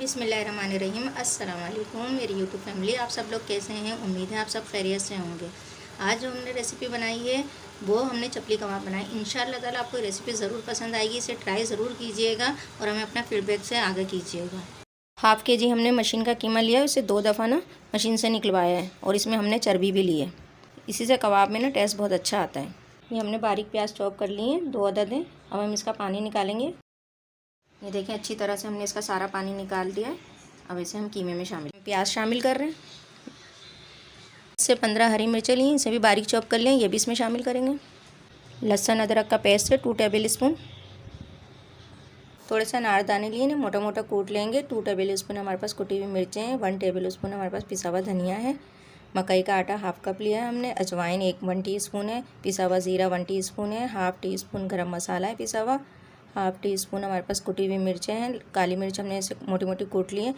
बिस्मिल्लाहिर्रहमानिर्रहीम। अस्सलाम वालेकुम मेरी यूट्यूब फैमिली, आप सब लोग कैसे हैं? उम्मीद है आप सब खैरियत से होंगे। आज जो हमने रेसिपी बनाई है वो हमने चपली कबाब बनाए। इंशाअल्लाह ताला आपको रेसिपी ज़रूर पसंद आएगी, इसे ट्राई ज़रूर कीजिएगा और हमें अपना फीडबैक से आगे कीजिएगा। हाफ़ के जी हमने मशीन का कीमा लिया है, उसे 2 दफ़ा ना मशीन से निकलवाया है और इसमें हमने चर्बी भी ली है। इसी से कबाब में ना टेस्ट बहुत अच्छा आता है। ये हमने बारीक प्याज चॉप कर लिए हैं, 2 अदद हैं। अब हम इसका पानी निकालेंगे। ये देखें, अच्छी तरह से हमने इसका सारा पानी निकाल दिया है। अब इसे हम कीमे में प्याज शामिल कर रहे हैं। 10 से 15 हरी मिर्चें ली, इसे भी बारीक चॉप कर लें, ये भी इसमें शामिल करेंगे। लहसुन अदरक का पेस्ट है 2 टेबल स्पून। थोड़े से अनारदाने लिए ना मोटा मोटा कूट लेंगे। 2 टेबल स्पून हमारे पास कुटी हुई मिर्चें हैं। 1 टेबल स्पून हमारे पास पिसा हुआ धनिया है। मकई का आटा हाफ़ कप लिया है हमने। अजवाइन 1 टीस्पून है। पिसा हुआ ज़ीरा 1 टीस्पून है। हाफ़ टी स्पून गरम मसाला है पिसा हुआ। हाफ़ टी स्पून हमारे पास कुटी हुई मिर्चें हैं। काली मिर्च हमने इसे मोटी मोटी कूट ली है।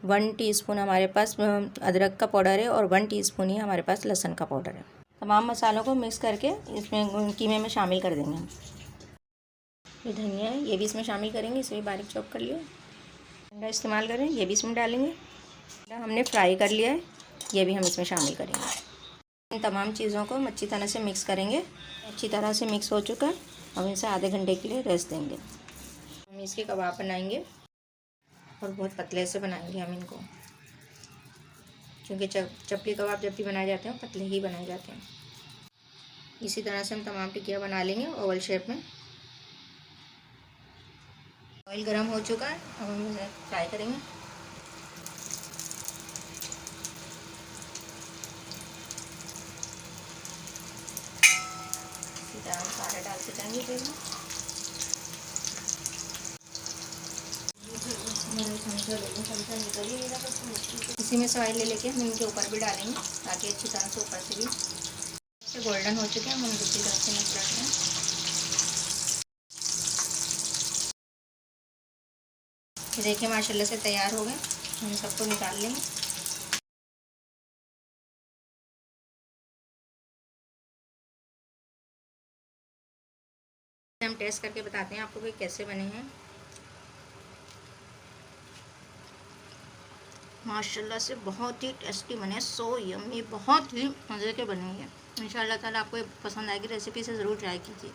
1 टीस्पून हमारे पास अदरक का पाउडर है और 1 टीस्पून ही हमारे पास लहसुन का पाउडर है। तमाम मसालों को मिक्स करके इसमें कीमे में शामिल कर देंगे हम। ये धनिया है, ये भी इसमें शामिल करेंगे, इसे भी बारीक चॉप कर लिया। अंडा इस्तेमाल करें, ये भी इसमें डालेंगे। अंडा हमने फ्राई कर लिया है, ये भी हम इसमें शामिल करेंगे। इन तमाम चीज़ों को अच्छी तरह से मिक्स करेंगे। अच्छी तरह से मिक्स हो चुका है। अब इसे आधे घंटे के लिए रेस्ट देंगे। हम इसके कबाब बनाएंगे और बहुत पतले से बनाएंगे हम इनको, क्योंकि चपली कबाब जब भी बनाए जाते हैं पतले ही बनाए जाते हैं। इसी तरह से हम तमाम टिक्कियाँ बना लेंगे ओवल शेप में। ऑयल गरम हो चुका है, अब हम इसे फ्राई करेंगे। इसी तरह हम सारे डालते जाएंगे तेल में। इसी में से ऑयल ले लेके हम इनके ऊपर भी डालेंगे ताकि अच्छी तरह से ऊपर से भी गोल्डन हो चुके हैं। हम दूसरी तरफ से मिक्स करते हैं। ये देखिए माशाल्लाह से तैयार हो गए। हम सबको निकाल लेंगे। हम टेस्ट करके बताते हैं आपको कि कैसे बने हैं। माशाल्लाह से बहुत ही टेस्टी बने, सो यम्मी, बहुत ही मज़े के बने हैं। इंशाल्लाह ताला आपको पसंद आएगी रेसिपी, से ज़रूर ट्राई कीजिए।